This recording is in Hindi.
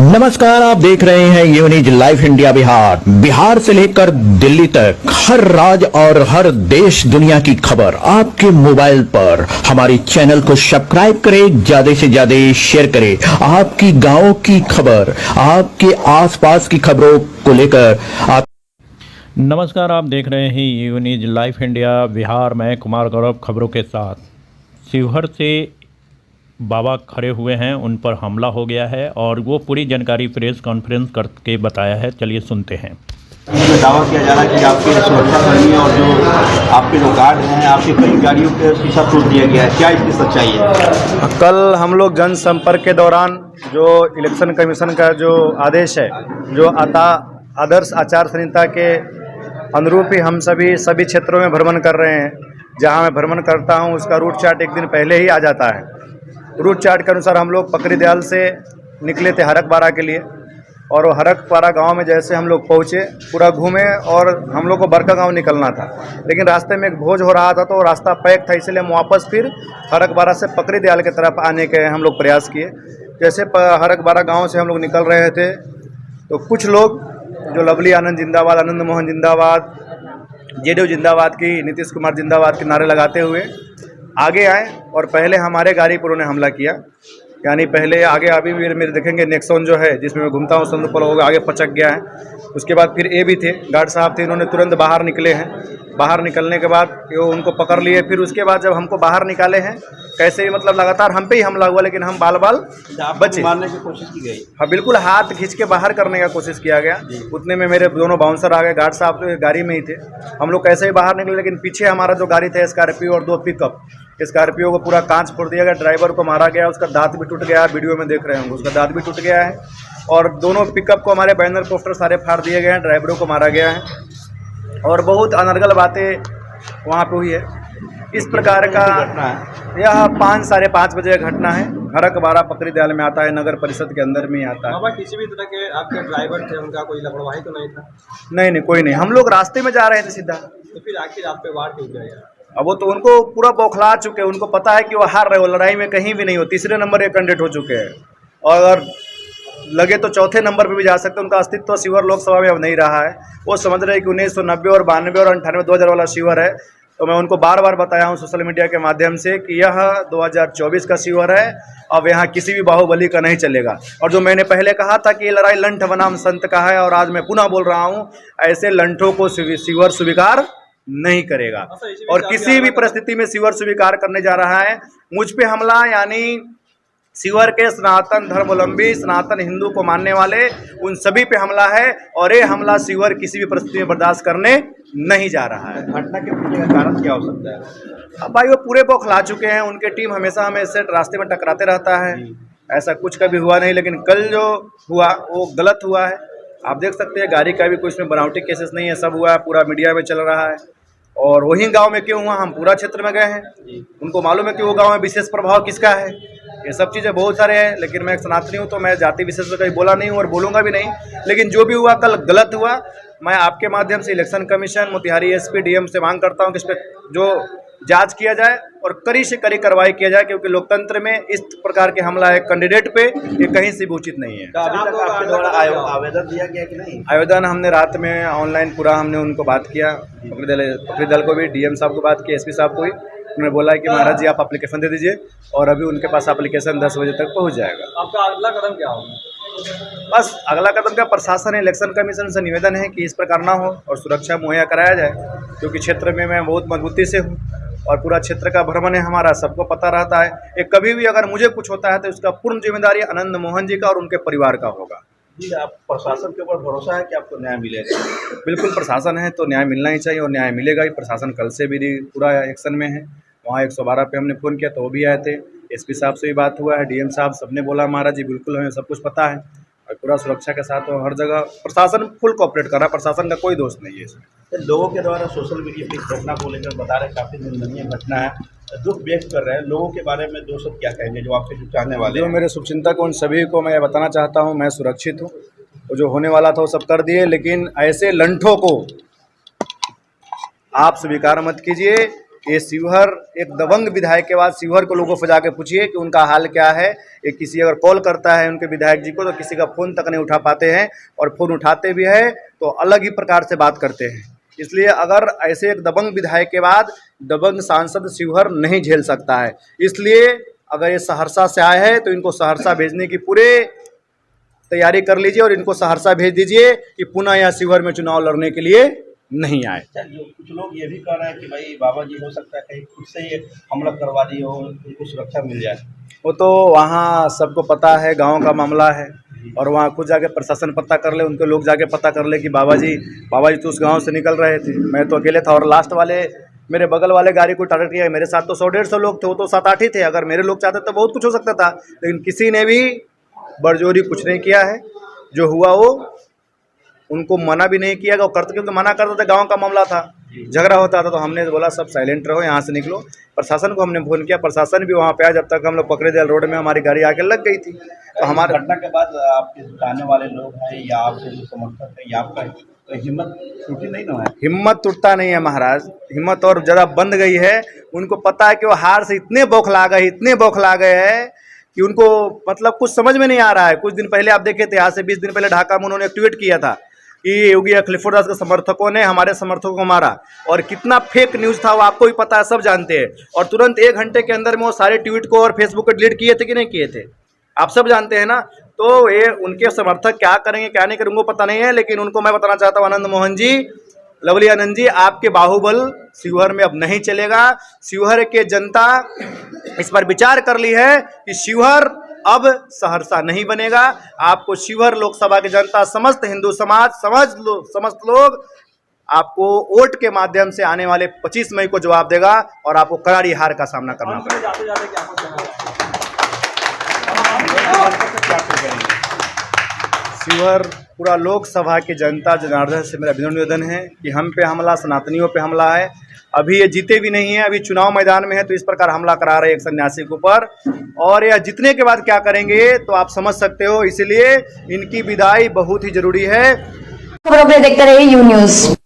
नमस्कार, आप देख रहे हैं यूनिज लाइफ इंडिया बिहार। बिहार से लेकर दिल्ली तक हर राज्य और हर देश दुनिया की खबर आपके मोबाइल पर। हमारे चैनल को सब्सक्राइब करें, ज्यादा से ज्यादा शेयर करें। आपकी गांव की खबर, आपके आसपास की खबरों को लेकर आप। नमस्कार, आप देख रहे हैं यूनिज लाइफ इंडिया बिहार। मैं कुमार गौरव खबरों के साथ। शिवहर से बाबा खड़े हुए हैं, उन पर हमला हो गया है और वो पूरी जानकारी प्रेस कॉन्फ्रेंस करके बताया है। चलिए सुनते हैं। दावा किया जा रहा है कि आपके सुरक्षाकर्मी और जो आपके जो गार्ड हैं, आपकी कई गाड़ियों पे शीशा तोड़ दिया गया है, क्या इसकी सच्चाई है? कल हम लोग जनसंपर्क के दौरान जो इलेक्शन कमीशन का जो आदेश है, जो आदर्श आचार संहिता के अनुरूप ही हम सभी क्षेत्रों में भ्रमण कर रहे हैं। जहां मैं भ्रमण करता हूं उसका रूट चार्ट एक दिन पहले ही आ जाता है। रूट चार्ट के अनुसार हम लोग पकड़ी दयाल से निकले थे हरकबारा के लिए, और वो हरकबारा गांव में जैसे हम लोग पहुँचे, पूरा घूमे और हम लोग को बरका गांव निकलना था, लेकिन रास्ते में एक भोज हो रहा था तो रास्ता पैक था, इसलिए हम वापस फिर हरकबारा से पकड़ी दयाल की तरफ आने के हम लोग प्रयास किए। जैसे हरकबारा गांव से हम लोग निकल रहे थे तो कुछ लोग जो लवली आनंद जिंदाबाद, आनंद मोहन जिंदाबाद, जेडीयू जिंदाबाद की, नीतीश कुमार जिंदाबाद के नारे लगाते हुए आगे आए और पहले हमारे गाड़ी पर उन्होंने हमला किया। यानी पहले आगे अभी भी मेरे देखेंगे नेक्सॉन जो है जिसमें मैं घूमता हूँ, संदूकपुर हो गया, आगे पचक गया है। उसके बाद फिर ए भी थे, गार्ड साहब थे, इन्होंने तुरंत बाहर निकले हैं। बाहर निकलने के बाद वो उनको पकड़ लिए। फिर उसके बाद जब हमको बाहर निकाले हैं, कैसे भी मतलब लगातार हम पे ही हमला हुआ, लेकिन हम बाल बचे। मारने की कोशिश की गई? हाँ बिल्कुल, हाथ खींच के बाहर करने का कोशिश किया गया। उतने में मेरे दोनों बाउंसर आ गए, गार्ड साहब तो गाड़ी में ही थे। हम लोग कैसे ही बाहर निकले, लेकिन पीछे हमारा जो गाड़ी था स्कॉर्पियो और 2 पिकअप, स्कॉर्पियो को पूरा कांच फोड़ दिया गया, ड्राइवर को मारा गया, उसका दांत भी टूट गया है, वीडियो में देख रहे होंगे, उसका दांत भी टूट गया है। और दोनों पिकअप को हमारे बैनर पोस्टर सारे फाड़ दिए गए हैं, ड्राइवरों को मारा गया है और बहुत अनर्गल बातें वहाँ पे हुई है। इस प्रकार का घटना है। यह 5-5:30 बजे का घटना है। हरकबारा पकड़ी दयाल में आता है, नगर परिषद के अंदर में ही आता है। बाबा, किसी भी तरह के आपके ड्राइवर थे, उनका कोई लापरवाही तो नहीं था? नहीं, कोई नहीं। हम लोग रास्ते में जा रहे थे सीधा। तो फिर आखिर आप पे वार क्यों किया? अब वो तो उनको पूरा बौखला चुके हैं, उनको पता है कि वो हार रहे हो, लड़ाई में कहीं भी नहीं हो, तीसरे नंबर के कैंडिडेट हो चुके हैं और अगर लगे तो चौथे नंबर पे भी जा सकते हैं। उनका अस्तित्व शिवहर लोकसभा में अब नहीं रहा है। वो समझ रहे हैं कि 1990 और 92 और 98 2000 वाला शिवहर है। तो मैं उनको बार बार बताया हूँ सोशल मीडिया के माध्यम से कि यह 2024 का शिवहर है। अब यहाँ किसी भी बाहुबली का नहीं चलेगा। और जो मैंने पहले कहा था कि ये लड़ाई लंठ बनाम संत का है, और आज मैं पुनः बोल रहा हूँ, ऐसे लंठों को शिवहर स्वीकार नहीं करेगा और किसी भी परिस्थिति में शिवहर स्वीकार करने जा रहा है। मुझ पे हमला, यानी शिवहर के सनातन धर्मावलंबी, सनातन हिंदू को मानने वाले, उन सभी पे हमला है और ये हमला शिवहर किसी भी परिस्थिति में बर्दाश्त करने नहीं जा रहा है। घटना के पीछे का कारण क्या हो सकता है? अब भाई वो पूरे बौखला चुके हैं। उनकी टीम हमेशा हमें इससे रास्ते में टकराते रहता है। ऐसा कुछ कभी हुआ नहीं, लेकिन कल जो हुआ वो गलत हुआ है। आप देख सकते हैं गाड़ी का भी कुछ में बनावटी केसेस नहीं है, सब हुआ है, पूरा मीडिया में चल रहा है। और वही गांव में क्यों हुआ, हम पूरा क्षेत्र में गए हैं, उनको मालूम है कि वो गांव में विशेष प्रभाव किसका है। ये सब चीज़ें बहुत सारे हैं, लेकिन मैं एक सनातनी हूँ तो मैं जाति विशेष में कहीं बोला नहीं हूँ और बोलूँगा भी नहीं। लेकिन जो भी हुआ कल गलत हुआ। मैं आपके माध्यम से election commission, Motihari SP, DM से मांग करता हूँ कि इस पर जो जांच किया जाए और कड़ी से कड़ी कार्रवाई किया जाए, क्योंकि लोकतंत्र में इस प्रकार के हमला एक कैंडिडेट पे ये कहीं से भी उचित नहीं है। अभी तक आपके द्वारा आवेदन दिया गया कि नहीं? आवेदन हमने रात में ऑनलाइन पूरा हमने उनको बात किया, पकड़ी दल को भी, डीएम साहब को बात की, एसपी साहब को भी। उन्होंने बोला है कि महाराज जी आप एप्लीकेशन दे दीजिए, और अभी उनके पास एप्लीकेशन 10 बजे तक पहुंच जाएगा। आपका अगला कदम क्या होगा? बस अगला कदम का प्रशासन, इलेक्शन कमीशन से निवेदन है कि इस प्रकार ना हो और सुरक्षा मुहैया कराया जाए, क्योंकि क्षेत्र में मैं बहुत मजबूती से हूँ और पूरा क्षेत्र का भ्रमण है हमारा, सबको पता रहता है। एक कभी भी अगर मुझे कुछ होता है तो उसका पूर्ण जिम्मेदारी आनंद मोहन जी का और उनके परिवार का होगा। जी, आप प्रशासन के ऊपर भरोसा है कि आपको न्याय मिलेगा? बिल्कुल, प्रशासन है तो न्याय मिलना ही चाहिए और न्याय मिलेगा ही। प्रशासन कल से भी पूरा एक्शन में है। वहाँ 112 पे हमने फ़ोन किया तो वो भी आए थे, एसपी साहब से भी बात हुआ है, डीएम साहब सबने बोला महाराज जी बिल्कुल हमें सब कुछ पता है और पूरा सुरक्षा के साथ हर जगह प्रशासन फुल कोऑपरेट कर रहा है। प्रशासन का कोई दोष नहीं है इसमें। लोगों के द्वारा सोशल मीडिया पर इस घटना को लेकर बता रहे काफ़ी निंदनीय घटना है, दुख व्यक्त कर रहे हैं। लोगों के बारे में 2 शब्द क्या कहेंगे जो आपसे जो चाहने वाले जो हैं? मेरे शुभचिंतक उन सभी को मैं बताना चाहता हूँ, मैं सुरक्षित हूँ। वो जो होने वाला था वो सब कर दिए, लेकिन ऐसे लंठों को आप स्वीकार मत कीजिए। ये शिवहर एक दबंग विधायक के बाद शिवहर को लोगों को जाके पूछिए कि उनका हाल क्या है। ये किसी अगर कॉल करता है उनके विधायक जी को तो किसी का फ़ोन तक नहीं उठा पाते हैं, और फ़ोन उठाते भी है तो अलग ही प्रकार से बात करते हैं। इसलिए अगर ऐसे एक दबंग विधायक के बाद दबंग सांसद शिवहर नहीं झेल सकता है। इसलिए अगर ये सहरसा से आए हैं तो इनको सहरसा भेजने की पूरे तैयारी कर लीजिए और इनको सहरसा भेज दीजिए कि पुनः यहाँ शिवहर में चुनाव लड़ने के लिए नहीं आए। जो कुछ लोग ये भी कह रहे हैं कि भाई बाबा जी हो सकता है कहीं खुद से ही हमला करवा दिए हो, उनको सुरक्षा मिल जाए। वो तो वहाँ सबको पता है, गांव का मामला है, और वहाँ खुद जाके प्रशासन पता कर ले, उनके लोग जाके पता कर ले कि बाबा जी तो उस गांव से निकल रहे थे, मैं तो अकेले था, और लास्ट वाले मेरे बगल वाले गाड़ी को टारगेट किया। मेरे साथ तो 100-150 लोग थे, वो तो 7-8 ही थे। अगर मेरे लोग चाहते तो बहुत कुछ हो सकता था, लेकिन किसी ने भी बरजोरी कुछ नहीं किया है। जो हुआ वो उनको मना भी नहीं किया, वो करते क्योंकि मना करते थे, गांव का मामला था, झगड़ा होता था, तो हमने बोला सब साइलेंट रहो, यहाँ से निकलो। प्रशासन को हमने फोन किया, प्रशासन भी वहाँ पे आया। जब तक हम लोग पकड़े दिल रोड में हमारी गाड़ी आके लग गई थी। तो हमारे घटना के बाद आपके आने वाले लोग हैं या आपके जो समर्थक हैं या आपका तो हिम्मत टूटी नहीं ना है? हिम्मत टूटता नहीं है महाराज, हिम्मत और ज़रा बंद गई है। उनको पता है कि वो हार से इतने बौखला गए हैं कि उनको मतलब कुछ समझ में नहीं आ रहा है। कुछ दिन पहले आप देखे थे, आज से 20 दिन पहले ढाका में उन्होंने एक ट्वीट किया था कि योगी खलीफुरदास के समर्थकों ने हमारे समर्थकों को मारा, और कितना फेक न्यूज़ था वो आपको भी पता है, सब जानते हैं। और तुरंत 1 घंटे के अंदर में वो सारे ट्वीट को और फेसबुक को डिलीट किए थे कि नहीं किए थे, आप सब जानते हैं ना। तो ये उनके समर्थक क्या करेंगे क्या नहीं करेंगे उनको पता नहीं है, लेकिन उनको मैं बताना चाहता हूँ, आनंद मोहन जी, लवली आनंद जी, आपके बाहुबल शिवहर में अब नहीं चलेगा। शिवहर के जनता इस पर विचार कर ली है कि शिवहर अब सहरसा नहीं बनेगा। आपको शिवहर लोकसभा की जनता, समस्त हिंदू समाज, समस्त लोग आपको वोट के माध्यम से आने वाले 25 मई को जवाब देगा, और आपको करारी हार का सामना करना पड़ेगा। शिवहर पूरा लोकसभा की जनता जनार्दन से मेरा विनम्र निवेदन है कि हम पे हमला, सनातनियों पे हमला है। अभी ये जीते भी नहीं है, अभी चुनाव मैदान में है, तो इस प्रकार हमला करा रहे हैं एक सन्यासी के ऊपर, और यह जीतने के बाद क्या करेंगे तो आप समझ सकते हो। इसलिए इनकी विदाई बहुत ही जरूरी है। खबरों के लिए देखते रहिए यू न्यूज़।